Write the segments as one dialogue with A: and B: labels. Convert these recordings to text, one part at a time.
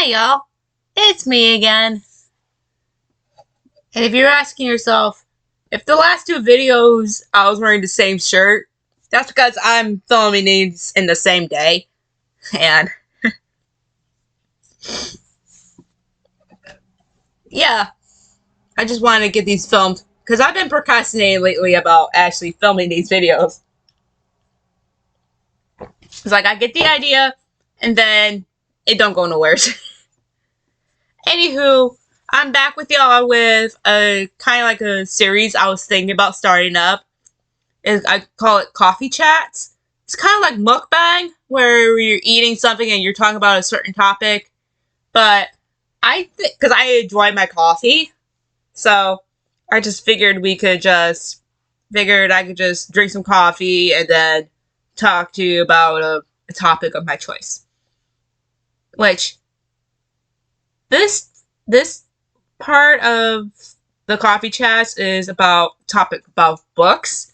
A: Hi y'all, it's me again. And if you're asking yourself, if the last two videos I was wearing the same shirt, that's because I'm filming these in the same day. And yeah, I just wanted to get these filmed because I've been procrastinating lately about actually filming these videos. It's like I get the idea and then it don't go nowhere. Anywho, I'm back with y'all with a kind of like a series I was thinking about starting up. I call it coffee chats. It's kind of like mukbang, where you're eating something and you're talking about a certain topic. But because I enjoy my coffee, so I just figured I could just drink some coffee and then talk to you about a topic of my choice. Which this part of the coffee chats is about topic about books,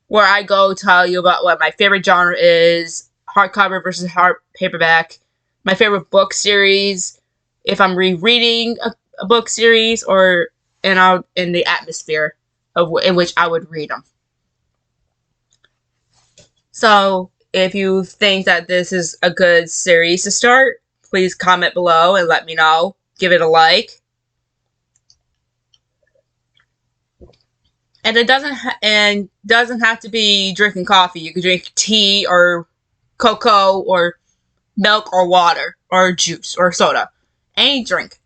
A: where I go tell you about what my favorite genre is, hardcover versus hard paperback, my favorite book series, if I'm rereading a book series, or in the atmosphere in which I would read them. So if you think that this is a good series to start, please comment below and let me know. Give it a like. And it doesn't have to be drinking coffee. You could drink tea or cocoa or milk or water or juice or soda. Any drink.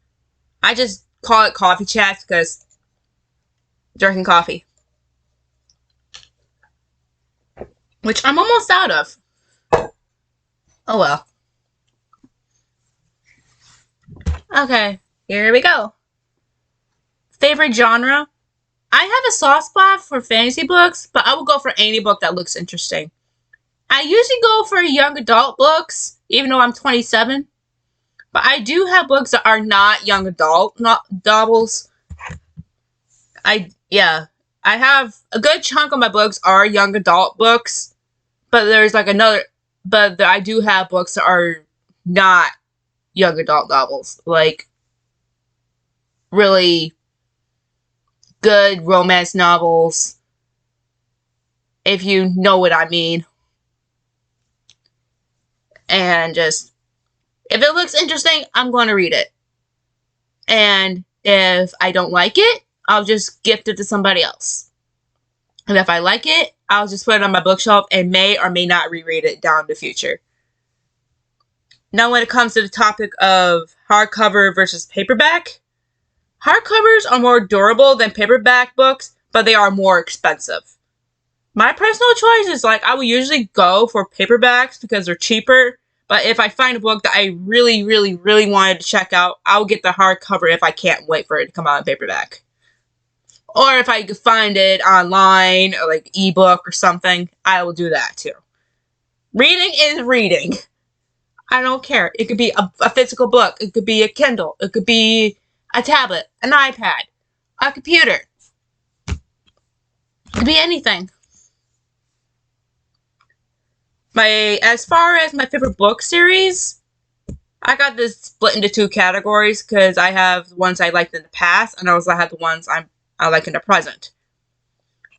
A: I just call it coffee chats because drinking coffee. Which I'm almost out of. Oh well. Okay, here we go. Favorite genre? I have a soft spot for fantasy books, but I will go for any book that looks interesting. I usually go for young adult books, even though I'm 27. But I do have books that are not young adult, not novels. I have a good chunk of my books are young adult books, but I do have books that are not young adult novels, like really good romance novels, if you know what I mean. And just, if it looks interesting, I'm going to read it. And if I don't like it, I'll just gift it to somebody else. And if I like it, I'll just put it on my bookshelf and may or may not reread it down in the future. Now, when it comes to the topic of hardcover versus paperback, hardcovers are more durable than paperback books, but they are more expensive. My personal choice is I will usually go for paperbacks because they're cheaper, but if I find a book that I really, really, really wanted to check out, I'll get the hardcover if I can't wait for it to come out in paperback. Or if I could find it online, or ebook or something, I will do that too. Reading is reading. I don't care. It could be a physical book. It could be a Kindle. It could be a tablet, an iPad, a computer. It could be anything. As far as my favorite book series, I got this split into two categories because I have the ones I liked in the past, and I also have the ones I like in the present.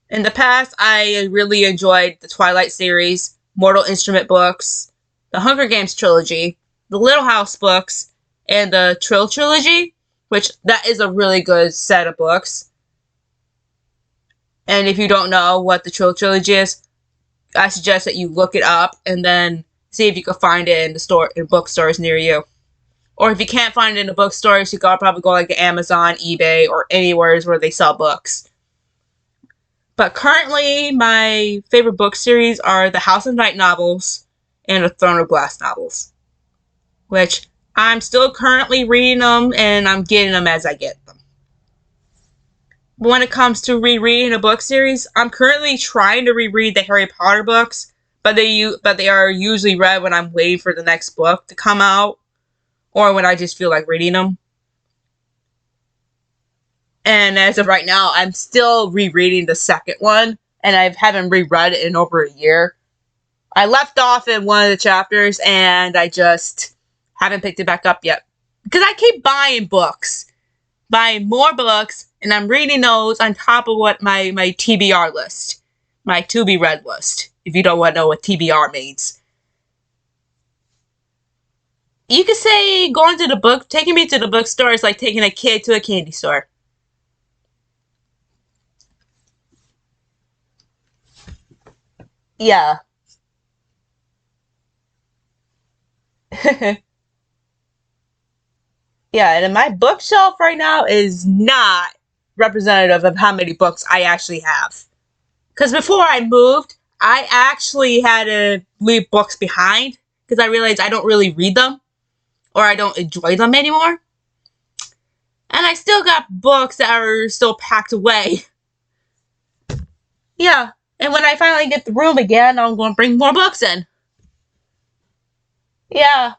A: In the past, I really enjoyed the Twilight series, Mortal Instrument books, the Hunger Games trilogy, the Little House books, and the Trill trilogy, which that is a really good set of books. And if you don't know what the Trill trilogy is, I suggest that you look it up and then see if you can find it in bookstores near you. Or if you can't find it in the bookstores, you gotta probably go to Amazon, eBay, or anywhere where they sell books. But currently, my favorite book series are the House of Night novels and the Throne of Glass novels, which I'm still currently reading them, and I'm getting them as I get them. When it comes to rereading a book series, I'm currently trying to reread the Harry Potter books, but they are usually read when I'm waiting for the next book to come out, or when I just feel like reading them. And as of right now, I'm still rereading the second one, and I haven't reread it in over a year. I left off in one of the chapters, and I just haven't picked it back up yet. because I keep buying more books, and I'm reading those on top of what my TBR list, my to be read list. If you don't want to know what TBR means, you could say taking me to the bookstore is like taking a kid to a candy store. Yeah. Yeah, and my bookshelf right now is not representative of how many books I actually have. Because before I moved, I actually had to leave books behind because I realized I don't really read them or I don't enjoy them anymore. And I still got books that are still packed away. Yeah, and when I finally get the room again, I'm going to bring more books in. Yeah.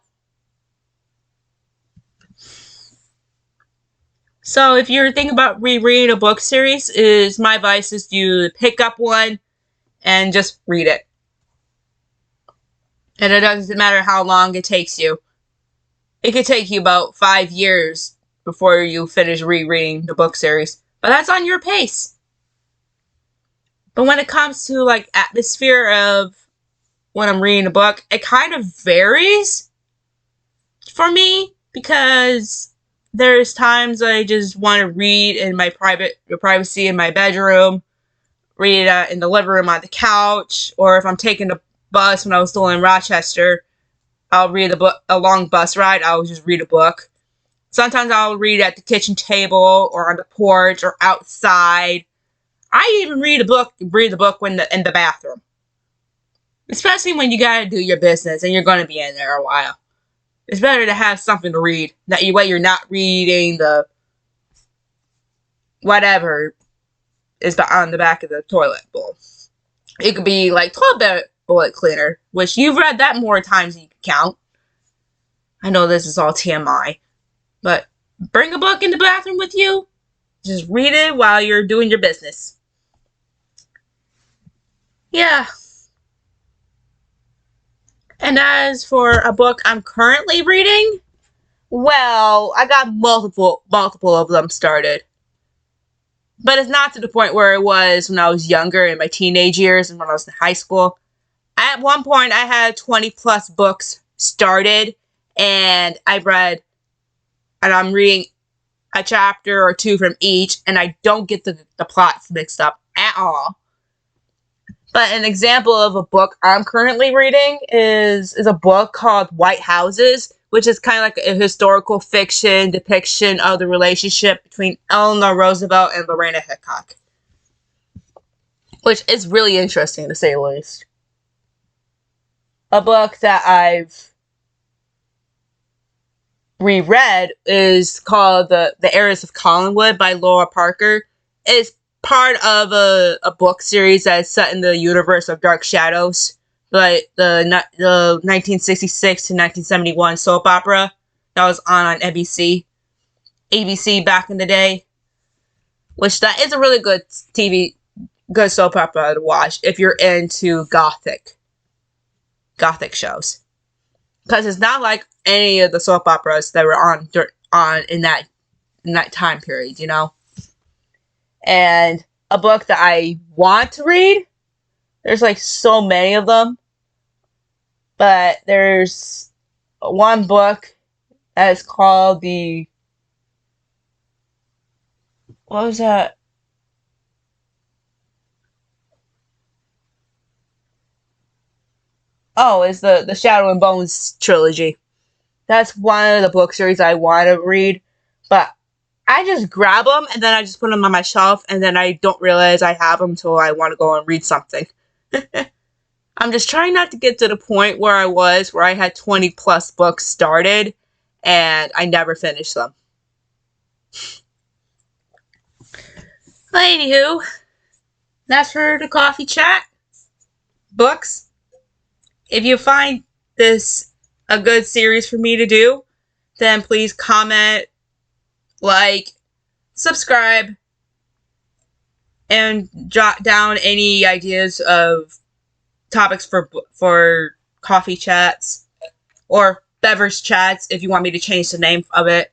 A: So if you're thinking about rereading a book series, is my advice is you pick up one and just read it. And it doesn't matter how long it takes you. It could take you about 5 years before you finish rereading the book series. But that's on your pace. But when it comes to like atmosphere of when I'm reading a book, it kind of varies for me because there's times I just want to read in my privacy in my bedroom, read it in the living room on the couch, or if I'm taking the bus when I was still in Rochester, I'll read a long bus ride. I'll just read a book. Sometimes I'll read at the kitchen table or on the porch or outside. I even read the book when in the bathroom. Especially when you gotta do your business and you're gonna be in there a while. It's better to have something to read. That way you're not reading the whatever is on the back of the toilet bowl. It could be like toilet bullet cleaner, which you've read that more times than you can count. I know this is all TMI, but bring a book in the bathroom with you. Just read it while you're doing your business. Yeah. And as for a book I'm currently reading, well, I got multiple of them started. But it's not to the point where it was when I was younger in my teenage years and when I was in high school. At one point, I had 20 plus books started, and I'm reading a chapter or two from each, and I don't get the plots mixed up at all. But an example of a book I'm currently reading is a book called White Houses, which is kind of like a historical fiction depiction of the relationship between Eleanor Roosevelt and Lorena Hickok, which is really interesting to say the least. A book that I've reread is called The Heiress of Collinwood by Laura Parker. It's part of a book series that is set in the universe of Dark Shadows, but the 1966 to 1971 soap opera that was on ABC back in the day, which that is a really good good soap opera to watch if you're into gothic shows, because it's not like any of the soap operas that were on in that time period, you know. And a book that I want to read, there's like so many of them, but there's one book that is called what was that? Oh, it's the Shadow and Bones trilogy. That's one of the book series I want to read, but I just grab them and then I just put them on my shelf and then I don't realize I have them until I want to go and read something. I'm just trying not to get to the point where I had 20 plus books started and I never finished them. But anywho, that's for the coffee chat. Books. If you find this a good series for me to do, then please comment, like, subscribe, and jot down any ideas of topics for coffee chats or beverage chats if you want me to change the name of it.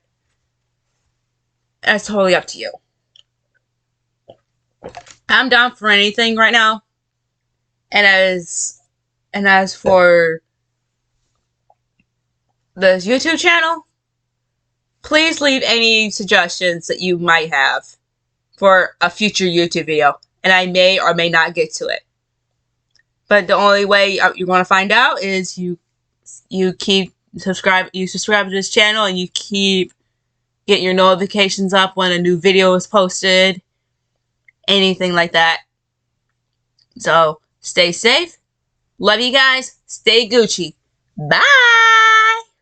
A: That's totally up to you. I'm down for anything right now. And as for the YouTube channel, please leave any suggestions that you might have for a future YouTube video, and I may or may not get to it. But the only way you're going to find out is you subscribe to this channel, and you keep getting your notifications up when a new video is posted, anything like that. So stay safe. Love you guys. Stay Gucci. Bye.